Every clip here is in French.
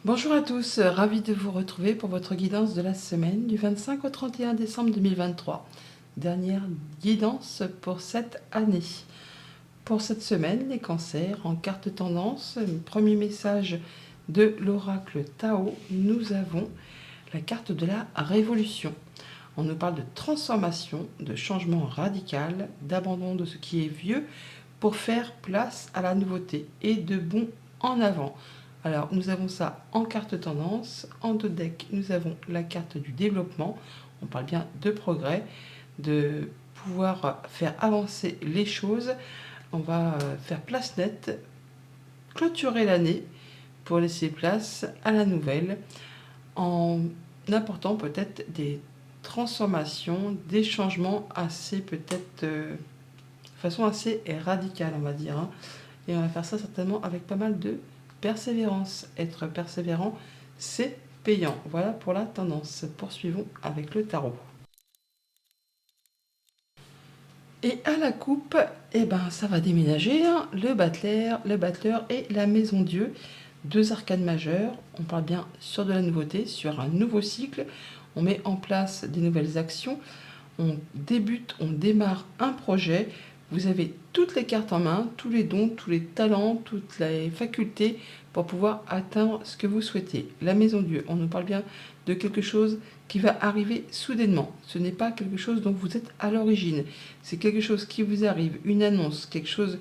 Bonjour à tous, ravi de vous retrouver pour votre guidance de la semaine du 25 au 31 décembre 2023. Dernière guidance pour cette année. Pour cette semaine, les cancers en carte tendance, premier message de l'oracle Tao, nous avons la carte de la révolution. On nous parle de transformation, de changement radical, d'abandon de ce qui est vieux pour faire place à la nouveauté et de bond en avant. Alors, nous avons ça en carte tendance. En dos deck, nous avons la carte du développement. On parle bien de progrès, de pouvoir faire avancer les choses. On va faire place nette, clôturer l'année pour laisser place à la nouvelle en apportant peut-être des transformations, des changements assez peut-être de façon assez radicale, on va dire. Et on va faire ça certainement avec pas mal de persévérance. Être persévérant, c'est payant. Voilà pour la tendance. Poursuivons avec le tarot. Et à la coupe, ça va déménager. Le battleur et la maison Dieu. Deux arcanes majeures. On parle bien sur de la nouveauté, sur un nouveau cycle. On met en place des nouvelles actions. On démarre un projet. Vous avez toutes les cartes en main, tous les dons, tous les talents, toutes les facultés pour pouvoir atteindre ce que vous souhaitez. La maison Dieu, on nous parle bien de quelque chose qui va arriver soudainement. Ce n'est pas quelque chose dont vous êtes à l'origine. C'est quelque chose qui vous arrive, une annonce, quelque chose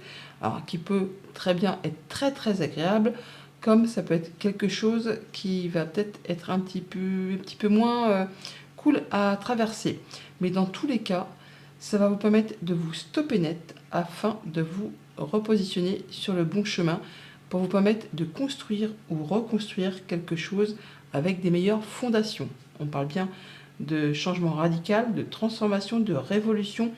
qui peut très bien être très très agréable, comme ça peut être quelque chose qui va peut-être être un petit peu moins cool à traverser. Mais dans tous les cas, ça va vous permettre de vous stopper net afin de vous repositionner sur le bon chemin pour vous permettre de construire ou reconstruire quelque chose avec des meilleures fondations. On parle bien de changement radical, de transformation, de révolution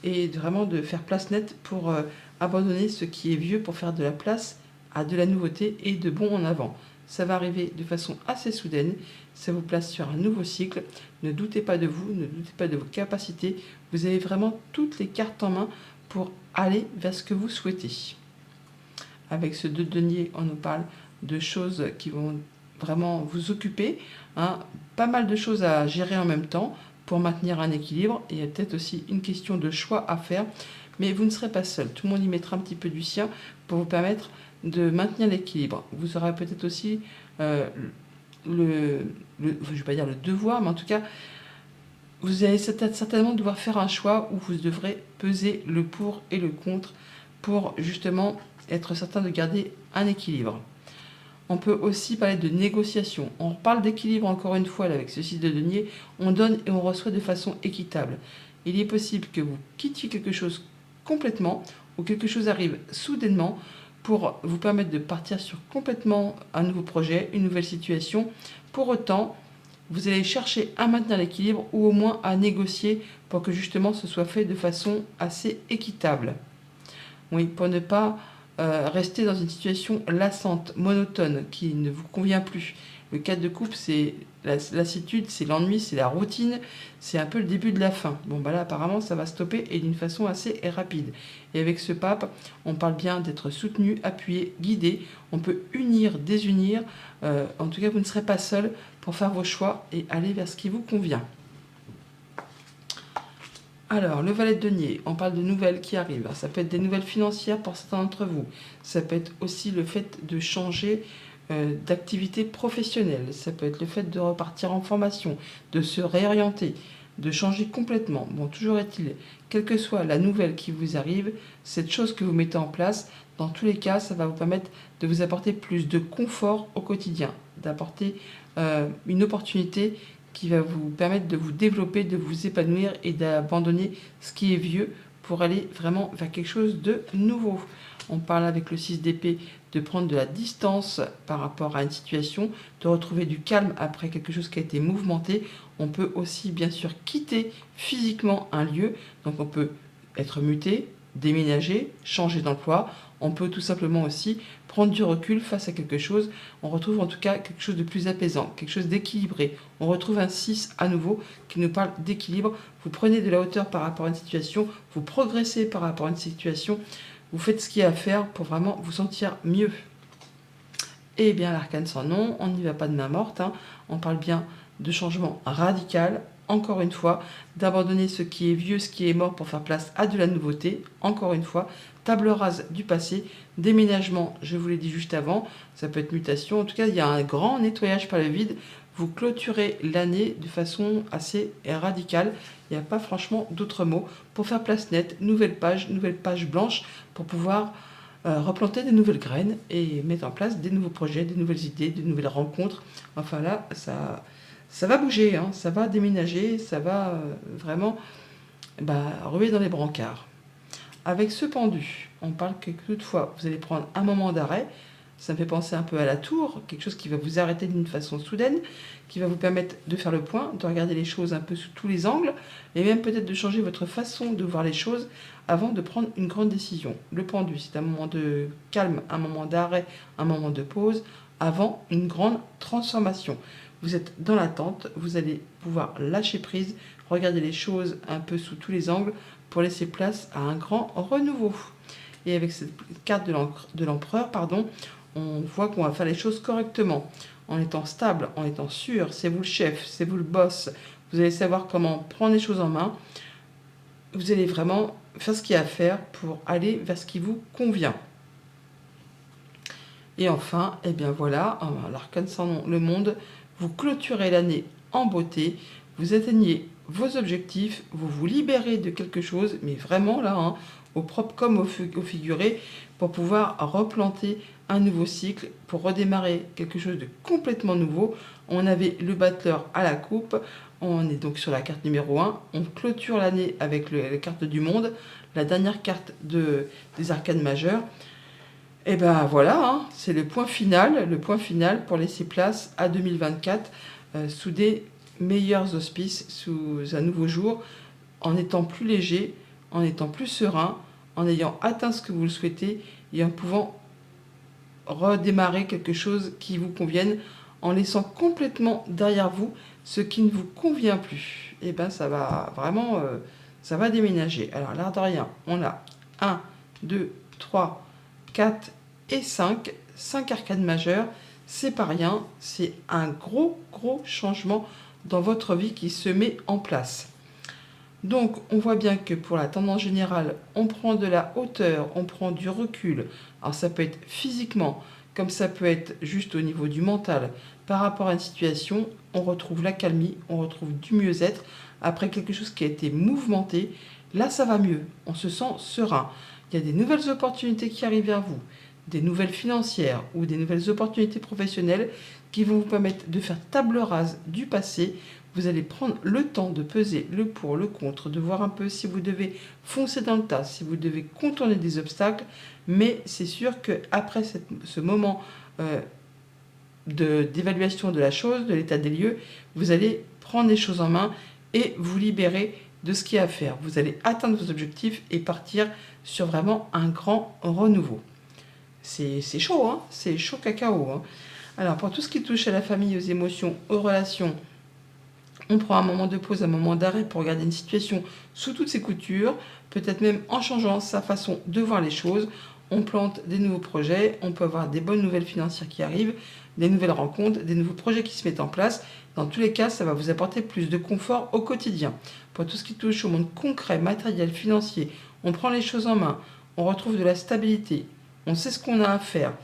et vraiment de faire place nette pour abandonner ce qui est vieux pour faire de la place à de la nouveauté et de bon en avant. Ça va arriver de façon assez soudaine, ça vous place sur un nouveau cycle. Ne doutez pas de vous, ne doutez pas de vos capacités. Vous avez vraiment toutes les cartes en main pour aller vers ce que vous souhaitez. Avec ce 2 de denier, on nous parle de choses qui vont vraiment vous occuper. Pas mal de choses à gérer en même temps pour maintenir un équilibre. Et il y a peut-être aussi une question de choix à faire. Mais vous ne serez pas seul. Tout le monde y mettra un petit peu du sien pour vous permettre de maintenir l'équilibre. Vous aurez peut-être aussi je ne vais pas dire le devoir, mais en tout cas, vous allez certainement devoir faire un choix où vous devrez peser le pour et le contre pour justement être certain de garder un équilibre. On peut aussi parler de négociation. On parle d'équilibre encore une fois là, avec ce 6 de denier. On donne et on reçoit de façon équitable. Il est possible que vous quittiez quelque chose complètement ou quelque chose arrive soudainement pour vous permettre de partir sur complètement un nouveau projet, une nouvelle situation. Pour autant, vous allez chercher à maintenir l'équilibre ou au moins à négocier pour que justement ce soit fait de façon assez équitable. Oui, pour ne pas rester dans une situation lassante, monotone, qui ne vous convient plus. Le 4 de coupe, c'est la lassitude, c'est l'ennui, c'est la routine, c'est un peu le début de la fin. Bon, là, apparemment, ça va stopper et d'une façon assez rapide. Et avec ce pape, on parle bien d'être soutenu, appuyé, guidé. On peut unir, désunir. En tout cas, vous ne serez pas seul pour faire vos choix et aller vers ce qui vous convient. Alors, le valet de denier, on parle de nouvelles qui arrivent. Ça peut être des nouvelles financières pour certains d'entre vous. Ça peut être aussi le fait de changer d'activité professionnelle. Ça peut être le fait de repartir en formation, de se réorienter, de changer complètement. Bon, toujours est-il, quelle que soit la nouvelle qui vous arrive, cette chose que vous mettez en place, dans tous les cas, ça va vous permettre de vous apporter plus de confort au quotidien, d'apporter une opportunité qui va vous permettre de vous développer, de vous épanouir et d'abandonner ce qui est vieux pour aller vraiment vers quelque chose de nouveau. On parle avec le 6 d'épée de prendre de la distance par rapport à une situation, de retrouver du calme après quelque chose qui a été mouvementé. On peut aussi bien sûr quitter physiquement un lieu, donc on peut être muté, déménager, changer d'emploi. On peut tout simplement aussi prendre du recul face à quelque chose. On retrouve en tout cas quelque chose de plus apaisant, quelque chose d'équilibré. On retrouve un 6 à nouveau qui nous parle d'équilibre. Vous prenez de la hauteur par rapport à une situation, vous progressez par rapport à une situation, vous faites ce qu'il y a à faire pour vraiment vous sentir mieux. Eh bien, l'arcane sans nom, on n'y va pas de main morte, hein. On parle bien de changement radical, encore une fois, d'abandonner ce qui est vieux, ce qui est mort pour faire place à de la nouveauté, encore une fois, table rase du passé, déménagement, je vous l'ai dit juste avant, ça peut être mutation, en tout cas, il y a un grand nettoyage par le vide. Vous clôturez l'année de façon assez radicale, il n'y a pas franchement d'autres mots, pour faire place nette, nouvelle page blanche, pour pouvoir replanter des nouvelles graines et mettre en place des nouveaux projets, des nouvelles idées, des nouvelles rencontres. Enfin là, ça va bouger, hein, ça va déménager, ça va vraiment ruer dans les brancards. Avec ce pendu, on parle que toutefois, vous allez prendre un moment d'arrêt. Ça me fait penser un peu à la tour, quelque chose qui va vous arrêter d'une façon soudaine, qui va vous permettre de faire le point, de regarder les choses un peu sous tous les angles, et même peut-être de changer votre façon de voir les choses avant de prendre une grande décision. Le pendu, c'est un moment de calme, un moment d'arrêt, un moment de pause, avant une grande transformation. Vous êtes dans l'attente, vous allez pouvoir lâcher prise, regarder les choses un peu sous tous les angles pour laisser place à un grand renouveau. Et avec cette carte de l'empereur, on voit qu'on va faire les choses correctement, en étant stable, en étant sûr. C'est vous le chef, c'est vous le boss. Vous allez savoir comment prendre les choses en main. Vous allez vraiment faire ce qu'il y a à faire pour aller vers ce qui vous convient. Et enfin, eh bien voilà, l'arcane sans nom, le monde, vous clôturez l'année en beauté, vous atteignez vos objectifs, vous vous libérez de quelque chose, mais vraiment là, hein, au propre comme au figuré, pour pouvoir replanter un nouveau cycle, pour redémarrer quelque chose de complètement nouveau. On avait le battleur à la coupe, on est donc sur la carte numéro 1, on clôture l'année avec la carte du monde, la dernière carte des arcanes majeures. Et ben voilà, hein, c'est le point final pour laisser place à 2024 sous des meilleurs auspices, sous un nouveau jour, en étant plus léger, en étant plus serein, en ayant atteint ce que vous le souhaitez et en pouvant redémarrer quelque chose qui vous convienne, en laissant complètement derrière vous ce qui ne vous convient plus. Et ben ça va vraiment, ça va déménager. Alors l'air de rien, on a 1, 2, 3, 4 et 5. 5 arcanes majeures, c'est pas rien, c'est un gros changement dans votre vie qui se met en place. Donc on voit bien que pour la tendance générale, on prend de la hauteur, on prend du recul. Alors ça peut être physiquement, comme ça peut être juste au niveau du mental. Par rapport à une situation, on retrouve la calmie, on retrouve du mieux-être. Après quelque chose qui a été mouvementé, là ça va mieux, on se sent serein. Il y a des nouvelles opportunités qui arrivent vers vous, des nouvelles financières ou des nouvelles opportunités professionnelles qui vont vous permettre de faire table rase du passé. Vous allez prendre le temps de peser le pour, le contre, de voir un peu si vous devez foncer dans le tas, si vous devez contourner des obstacles. Mais c'est sûr qu'après ce moment d'évaluation de la chose, de l'état des lieux, vous allez prendre les choses en main et vous libérer de ce qu'il y a à faire. Vous allez atteindre vos objectifs et partir sur vraiment un grand renouveau. C'est chaud, hein, c'est chaud cacao, hein. Alors, pour tout ce qui touche à la famille, aux émotions, aux relations, on prend un moment de pause, un moment d'arrêt pour regarder une situation sous toutes ses coutures, peut-être même en changeant sa façon de voir les choses. On plante des nouveaux projets, on peut avoir des bonnes nouvelles financières qui arrivent, des nouvelles rencontres, des nouveaux projets qui se mettent en place. Dans tous les cas, ça va vous apporter plus de confort au quotidien. Pour tout ce qui touche au monde concret, matériel, financier, on prend les choses en main, on retrouve de la stabilité, on sait ce qu'on a à faire.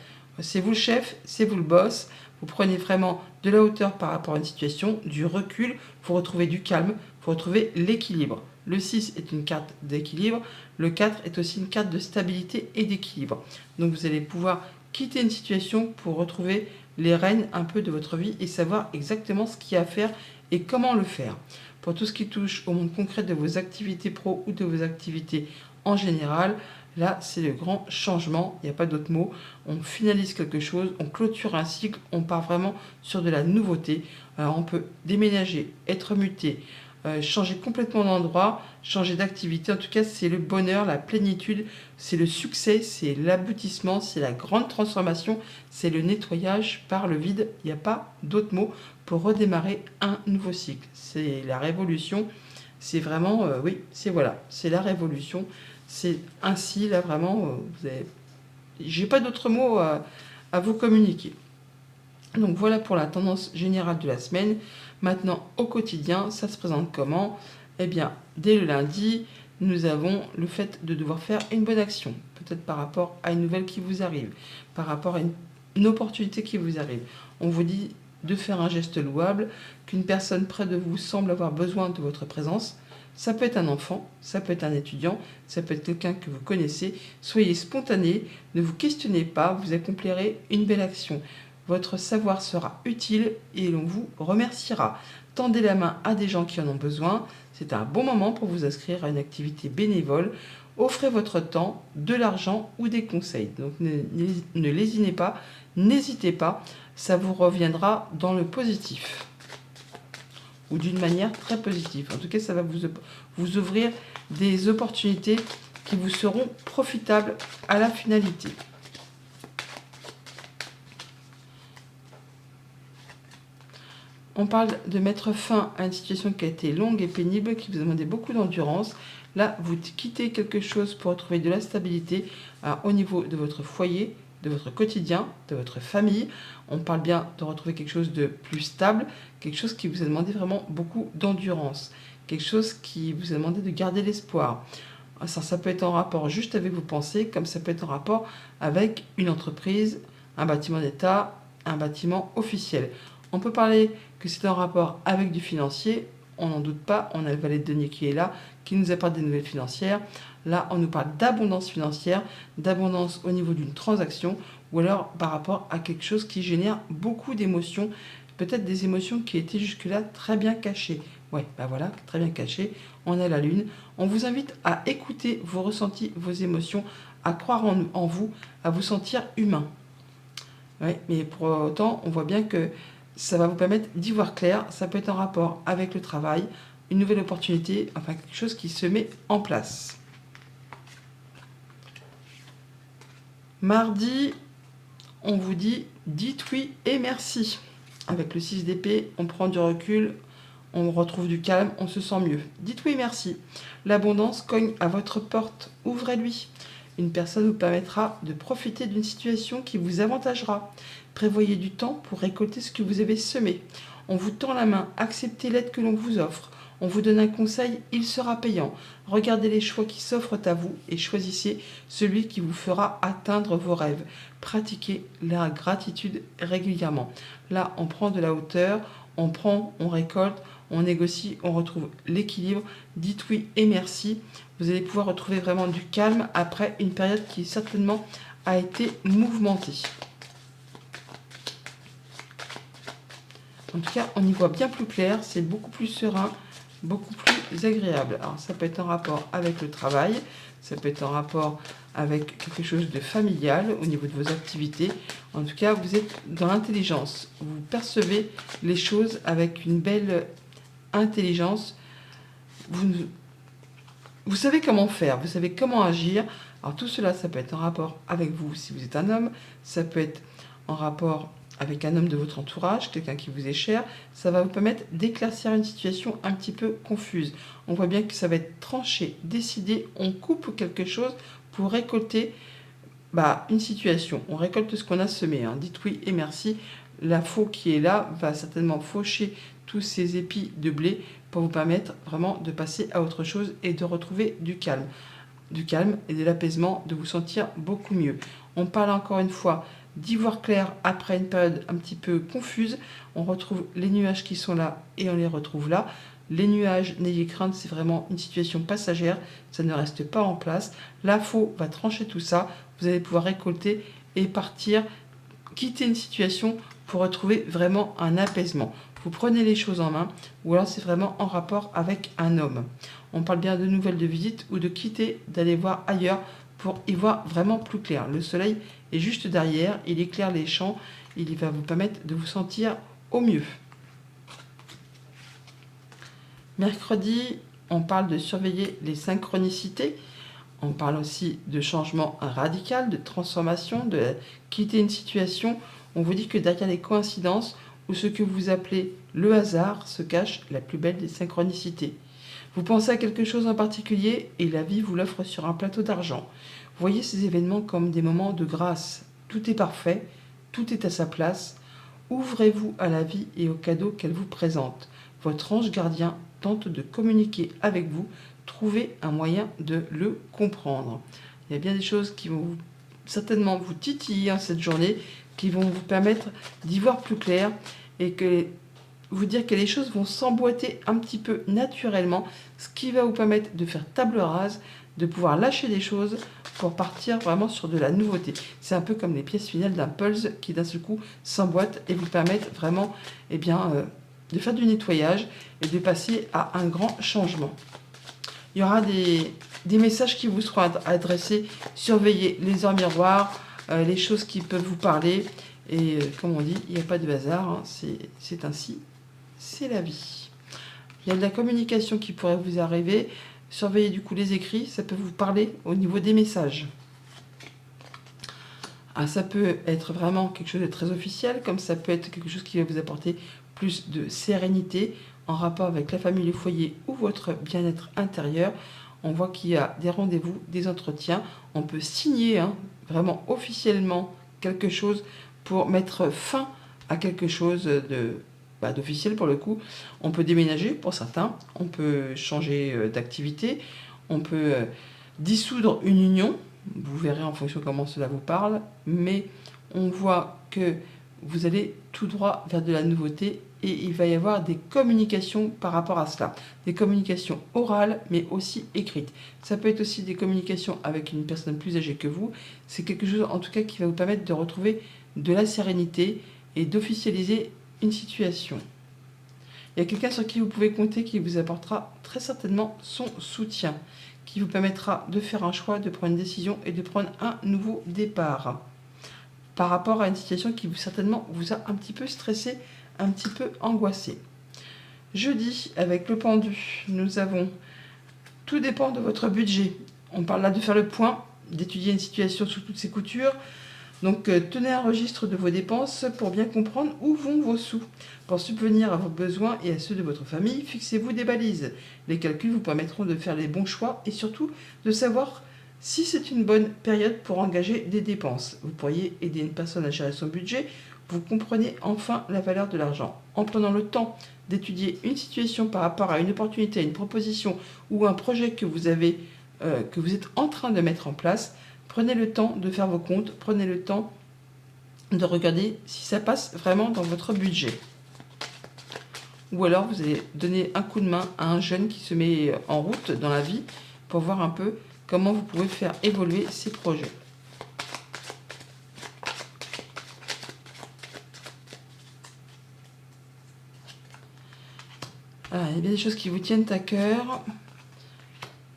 C'est vous le chef, c'est vous le boss. Vous prenez vraiment de la hauteur par rapport à une situation, du recul, vous retrouvez du calme, vous retrouvez l'équilibre. Le 6 est une carte d'équilibre, le 4 est aussi une carte de stabilité et d'équilibre. Donc vous allez pouvoir quitter une situation pour retrouver les rênes un peu de votre vie et savoir exactement ce qu'il y a à faire et comment le faire. Pour tout ce qui touche au monde concret de vos activités pro ou de vos activités en général, là, c'est le grand changement, il n'y a pas d'autre mot. On finalise quelque chose, on clôture un cycle, on part vraiment sur de la nouveauté. Alors, on peut déménager, être muté, changer complètement d'endroit, changer d'activité. En tout cas, c'est le bonheur, la plénitude, c'est le succès, c'est l'aboutissement, c'est la grande transformation, c'est le nettoyage par le vide. Il n'y a pas d'autre mot pour redémarrer un nouveau cycle. C'est la révolution. C'est vraiment, oui, c'est la révolution. C'est ainsi, là, vraiment, j'ai pas d'autres mots à vous communiquer. Donc voilà pour la tendance générale de la semaine. Maintenant, au quotidien, ça se présente comment? Eh bien, dès le lundi, nous avons le fait de devoir faire une bonne action. Peut-être par rapport à une nouvelle qui vous arrive, par rapport à une opportunité qui vous arrive. On vous dit de faire un geste louable, qu'une personne près de vous semble avoir besoin de votre présence. Ça peut être un enfant, ça peut être un étudiant, ça peut être quelqu'un que vous connaissez. Soyez spontané, ne vous questionnez pas, vous accomplirez une belle action. Votre savoir sera utile et l'on vous remerciera. Tendez la main à des gens qui en ont besoin. C'est un bon moment pour vous inscrire à une activité bénévole. Offrez votre temps, de l'argent ou des conseils. Donc ne lésinez pas, n'hésitez pas, ça vous reviendra dans le positif ou d'une manière très positive. En tout cas, ça va vous ouvrir des opportunités qui vous seront profitables à la finalité. On parle de mettre fin à une situation qui a été longue et pénible, qui vous a demandé beaucoup d'endurance. Là, vous quittez quelque chose pour retrouver de la stabilité au niveau de votre foyer, de votre quotidien, de votre famille. On parle bien de retrouver quelque chose de plus stable, quelque chose qui vous a demandé vraiment beaucoup d'endurance, quelque chose qui vous a demandé de garder l'espoir. Ça peut être en rapport juste avec vos pensées, comme ça peut être en rapport avec une entreprise, un bâtiment d'État, un bâtiment officiel. On peut parler que c'est en rapport avec du financier, on n'en doute pas, on a le valet de denier qui est là, qui nous apporte des nouvelles financières. Là, on nous parle d'abondance financière, d'abondance au niveau d'une transaction, ou alors par rapport à quelque chose qui génère beaucoup d'émotions, peut-être des émotions qui étaient jusque-là très bien cachées. Ouais, ben voilà, très bien cachées. On a la lune. On vous invite à écouter vos ressentis, vos émotions, à croire en vous, à vous sentir humain. Ouais, mais pour autant, on voit bien que ça va vous permettre d'y voir clair. Ça peut être en rapport avec le travail, une nouvelle opportunité, enfin quelque chose qui se met en place. Mardi, on vous dit dites oui et merci. Avec le 6 d'épée, on prend du recul, on retrouve du calme, on se sent mieux. Dites oui merci. L'abondance cogne à votre porte, ouvrez-lui. Une personne vous permettra de profiter d'une situation qui vous avantagera. Prévoyez du temps pour récolter ce que vous avez semé. On vous tend la main, acceptez l'aide que l'on vous offre. On vous donne un conseil, il sera payant. Regardez les choix qui s'offrent à vous et choisissez celui qui vous fera atteindre vos rêves. Pratiquez la gratitude régulièrement. Là, on prend de la hauteur, on prend, on récolte, on négocie, on retrouve l'équilibre. Dites oui et merci. Vous allez pouvoir retrouver vraiment du calme après une période qui certainement a été mouvementée. En tout cas, on y voit bien plus clair, c'est beaucoup plus serein, beaucoup plus agréable. Alors ça peut être en rapport avec le travail, ça peut être en rapport avec quelque chose de familial au niveau de vos activités. En tout cas, vous êtes dans l'intelligence, vous percevez les choses avec une belle intelligence. Vous savez comment faire, vous savez comment agir. Alors tout cela, ça peut être en rapport avec vous si vous êtes un homme, ça peut être en rapport avec un homme de votre entourage, quelqu'un qui vous est cher. Ça va vous permettre d'éclaircir une situation un petit peu confuse. On voit bien que ça va être tranché, décidé, on coupe quelque chose pour récolter une situation. On récolte ce qu'on a semé. Dites oui et merci. La faux qui est là va certainement faucher tous ces épis de blé pour vous permettre vraiment de passer à autre chose et de retrouver du calme. Du calme et de l'apaisement, de vous sentir beaucoup mieux. On parle encore une fois d'y voir clair après une période un petit peu confuse. On retrouve les nuages qui sont là et on les retrouve là. Les nuages, n'ayez crainte, c'est vraiment une situation passagère, ça ne reste pas en place. La faux va trancher tout ça, vous allez pouvoir récolter et partir, quitter une situation pour retrouver vraiment un apaisement. Vous prenez les choses en main, ou alors c'est vraiment en rapport avec un homme. On parle bien de nouvelles de visite ou de quitter, d'aller voir ailleurs pour y voir vraiment plus clair. Le soleil est juste derrière, il éclaire les champs, il va vous permettre de vous sentir au mieux. Mercredi, on parle de surveiller les synchronicités. On parle aussi de changement radical, de transformation, de quitter une situation. On vous dit que derrière les coïncidences, ou ce que vous appelez le hasard, se cache la plus belle des synchronicités. Vous pensez à quelque chose en particulier et la vie vous l'offre sur un plateau d'argent. Voyez ces événements comme des moments de grâce. Tout est parfait, tout est à sa place. Ouvrez-vous à la vie et aux cadeaux qu'elle vous présente. Votre ange gardien tente de communiquer avec vous. Trouvez un moyen de le comprendre. Il y a bien des choses qui vont certainement vous titiller cette journée, qui vont vous permettre d'y voir plus clair et que vous dire que les choses vont s'emboîter un petit peu naturellement, ce qui va vous permettre de faire table rase, de pouvoir lâcher des choses pour partir vraiment sur de la nouveauté. C'est un peu comme les pièces finales d'un puzzle qui d'un seul coup s'emboîtent et vous permettent vraiment de faire du nettoyage et de passer à un grand changement. Il y aura des messages qui vous seront adressés. Surveillez les heures miroirs, les choses qui peuvent vous parler. Et comme on dit, il n'y a pas de hasard, hein, c'est ainsi, c'est la vie. Il y a de la communication qui pourrait vous arriver. Surveillez du coup les écrits, ça peut vous parler au niveau des messages. Ça peut être vraiment quelque chose de très officiel, comme ça peut être quelque chose qui va vous apporter plus de sérénité en rapport avec la famille, le foyer ou votre bien-être intérieur. On voit qu'il y a des rendez-vous, des entretiens. On peut signer vraiment officiellement quelque chose pour mettre fin à quelque chose d'officiel pour le coup. On peut déménager pour certains, on peut changer d'activité, on peut dissoudre une union. Vous verrez en fonction de comment cela vous parle, mais on voit que vous allez tout droit vers de la nouveauté et il va y avoir des communications par rapport à cela. Des communications orales, mais aussi écrites. Ça peut être aussi des communications avec une personne plus âgée que vous. C'est quelque chose en tout cas qui va vous permettre de retrouver de la sérénité et d'officialiser une situation. Il y a quelqu'un sur qui vous pouvez compter qui vous apportera très certainement son soutien, qui vous permettra de faire un choix, de prendre une décision et de prendre un nouveau départ par rapport à une situation qui certainement vous a un petit peu stressé, un petit peu angoissé. Jeudi, avec le pendu, nous avons tout dépend de votre budget. On parle là de faire le point, d'étudier une situation sous toutes ses coutures. Donc tenez un registre de vos dépenses pour bien comprendre où vont vos sous. Pour subvenir à vos besoins et à ceux de votre famille, fixez-vous des balises. Les calculs vous permettront de faire les bons choix et surtout de savoir si c'est une bonne période pour engager des dépenses. Vous pourriez aider une personne à gérer son budget. Vous comprenez enfin la valeur de l'argent. En prenant le temps d'étudier une situation par rapport à une opportunité, à une proposition ou un projet que vous êtes en train de mettre en place, prenez le temps de faire vos comptes, prenez le temps de regarder si ça passe vraiment dans votre budget. Ou alors vous allez donner un coup de main à un jeune qui se met en route dans la vie pour voir un peu comment vous pouvez faire évoluer ces projets. Il y a bien des choses qui vous tiennent à cœur,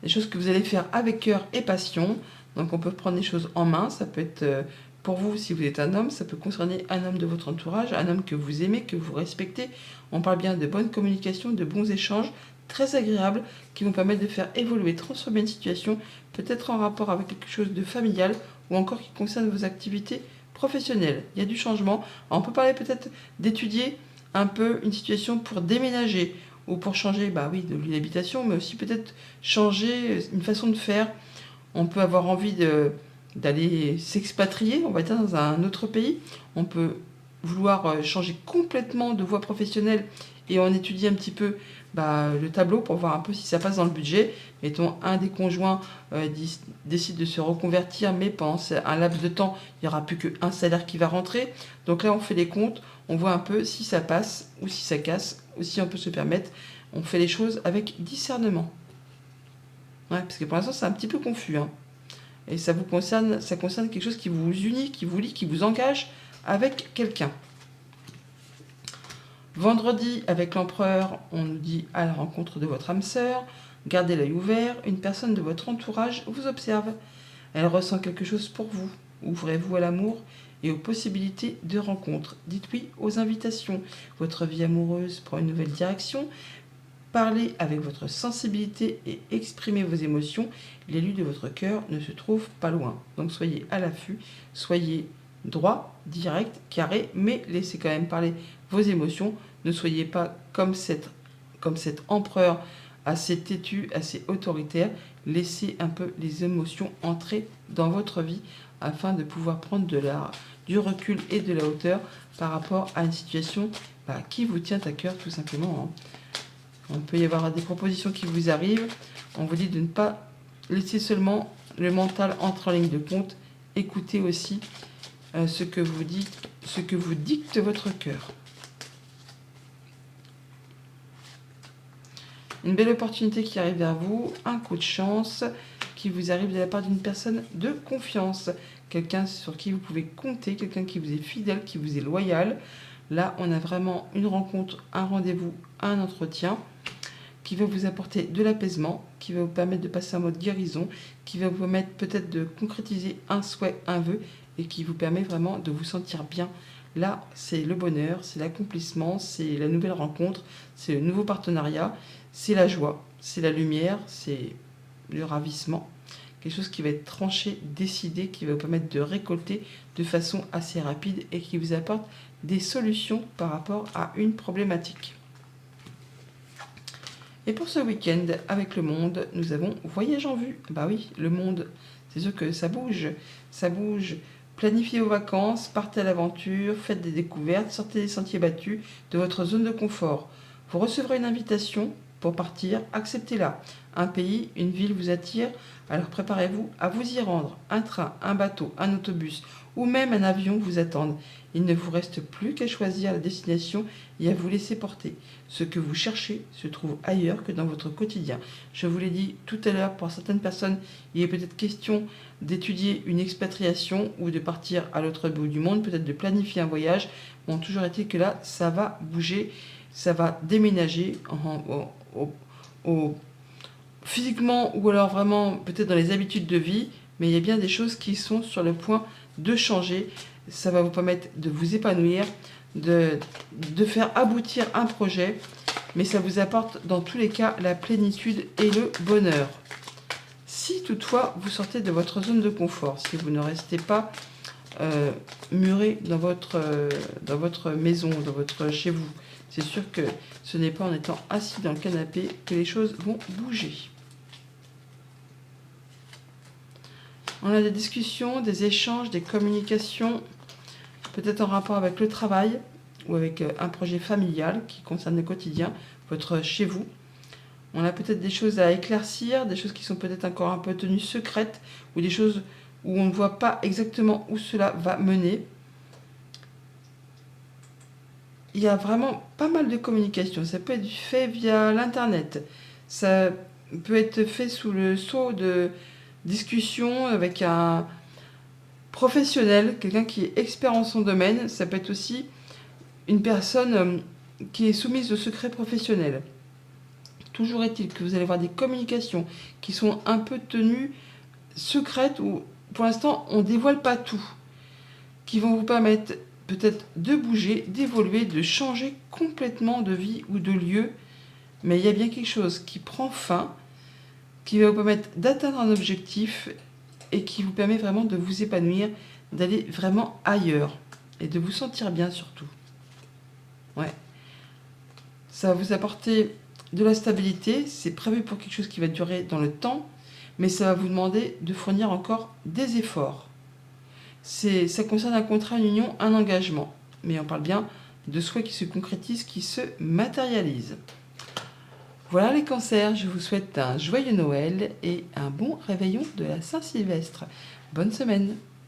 des choses que vous allez faire avec cœur et passion. Donc on peut prendre les choses en main, ça peut être pour vous si vous êtes un homme, ça peut concerner un homme de votre entourage, un homme que vous aimez, que vous respectez. On parle bien de bonne communication, de bons échanges très agréables qui vont permettre de faire évoluer, transformer une situation, peut-être en rapport avec quelque chose de familial ou encore qui concerne vos activités professionnelles. Il y a du changement. Alors, on peut parler peut-être d'étudier un peu une situation pour déménager ou pour changer de lieu d'habitation, mais aussi peut-être changer une façon de faire. On peut avoir envie d'aller s'expatrier, on va dire, dans un autre pays. On peut vouloir changer complètement de voie professionnelle et en étudier un petit peu le tableau pour voir un peu si ça passe dans le budget. Mettons, un des conjoints décide de se reconvertir, mais pendant un laps de temps, il n'y aura plus qu'un salaire qui va rentrer. Donc là, on fait les comptes, on voit un peu si ça passe ou si ça casse, ou si on peut se permettre. On fait les choses avec discernement. Ouais, parce que pour l'instant, c'est un petit peu confus. Et ça concerne quelque chose qui vous unit, qui vous lie, qui vous engage avec quelqu'un. Vendredi, avec l'empereur, on nous dit à la rencontre de votre âme sœur. Gardez l'œil ouvert, une personne de votre entourage vous observe. Elle ressent quelque chose pour vous. Ouvrez-vous à l'amour et aux possibilités de rencontre. Dites oui aux invitations. Votre vie amoureuse prend une nouvelle direction. Parlez avec votre sensibilité et exprimez vos émotions. L'élu de votre cœur ne se trouve pas loin. Donc soyez à l'affût, soyez droit, direct, carré, mais laissez quand même parler vos émotions. Ne soyez pas comme cet empereur assez têtu, assez autoritaire. Laissez un peu les émotions entrer dans votre vie afin de pouvoir prendre de la du recul et de la hauteur par rapport à une situation qui vous tient à cœur tout simplement. On peut y avoir des propositions qui vous arrivent. On vous dit de ne pas laisser seulement le mental entrer en ligne de compte. Écoutez aussi ce que vous dicte votre cœur. Une belle opportunité qui arrive vers vous, un coup de chance qui vous arrive de la part d'une personne de confiance, quelqu'un sur qui vous pouvez compter, quelqu'un qui vous est fidèle, qui vous est loyal. Là, on a vraiment une rencontre, un rendez-vous, un entretien qui va vous apporter de l'apaisement, qui va vous permettre de passer en mode guérison, qui va vous permettre peut-être de concrétiser un souhait, un vœu, et qui vous permet vraiment de vous sentir bien. Là, c'est le bonheur, c'est l'accomplissement, c'est la nouvelle rencontre, c'est le nouveau partenariat, c'est la joie, c'est la lumière, c'est le ravissement. Quelque chose qui va être tranché, décidé, qui va vous permettre de récolter de façon assez rapide et qui vous apporte des solutions par rapport à une problématique. Et pour ce week-end, avec le monde, nous avons voyage en vue. Bah oui, le monde, c'est sûr que ça bouge. Ça bouge. Planifiez vos vacances, partez à l'aventure, faites des découvertes, sortez des sentiers battus de votre zone de confort. Vous recevrez une invitation pour partir, acceptez-la. Un pays, une ville vous attire, alors préparez-vous à vous y rendre. Un train, un bateau, un autobus ou même un avion vous attendent. Il ne vous reste plus qu'à choisir la destination et à vous laisser porter. Ce que vous cherchez se trouve ailleurs que dans votre quotidien. Je vous l'ai dit tout à l'heure, pour certaines personnes, il est peut-être question d'étudier une expatriation ou de partir à l'autre bout du monde, peut-être de planifier un voyage. Bon, toujours est-il que là, ça va bouger, ça va déménager physiquement ou alors vraiment peut-être dans les habitudes de vie, mais il y a bien des choses qui sont sur le point de changer. Ça va vous permettre de vous épanouir, de faire aboutir un projet, mais ça vous apporte dans tous les cas la plénitude et le bonheur. Si toutefois vous sortez de votre zone de confort, si vous ne restez pas muré dans votre maison, chez vous, c'est sûr que ce n'est pas en étant assis dans le canapé que les choses vont bouger. On a des discussions, des échanges, des communications, peut-être en rapport avec le travail ou avec un projet familial qui concerne le quotidien, votre chez vous. On a peut-être des choses à éclaircir, des choses qui sont peut-être encore un peu tenues secrètes, ou des choses où on ne voit pas exactement où cela va mener. Il y a vraiment pas mal de communication. Ça peut être fait via l'internet. Ça peut être fait sous le sceau de discussion avec un professionnel, quelqu'un qui est expert en son domaine. Ça peut être aussi une personne qui est soumise au secret professionnel. Toujours est-il que vous allez avoir des communications qui sont un peu tenues secrètes ou pour l'instant on ne dévoile pas tout, qui vont vous permettre peut-être de bouger, d'évoluer, de changer complètement de vie ou de lieu, mais il y a bien quelque chose qui prend fin, qui va vous permettre d'atteindre un objectif et qui vous permet vraiment de vous épanouir, d'aller vraiment ailleurs et de vous sentir bien surtout. Ouais. Ça va vous apporter de la stabilité, c'est prévu pour quelque chose qui va durer dans le temps, mais ça va vous demander de fournir encore des efforts. Ça concerne un contrat, une union, un engagement, mais on parle bien de souhaits qui se concrétisent, qui se matérialisent. Voilà les cancers, je vous souhaite un joyeux Noël et un bon réveillon de la Saint-Sylvestre. Bonne semaine.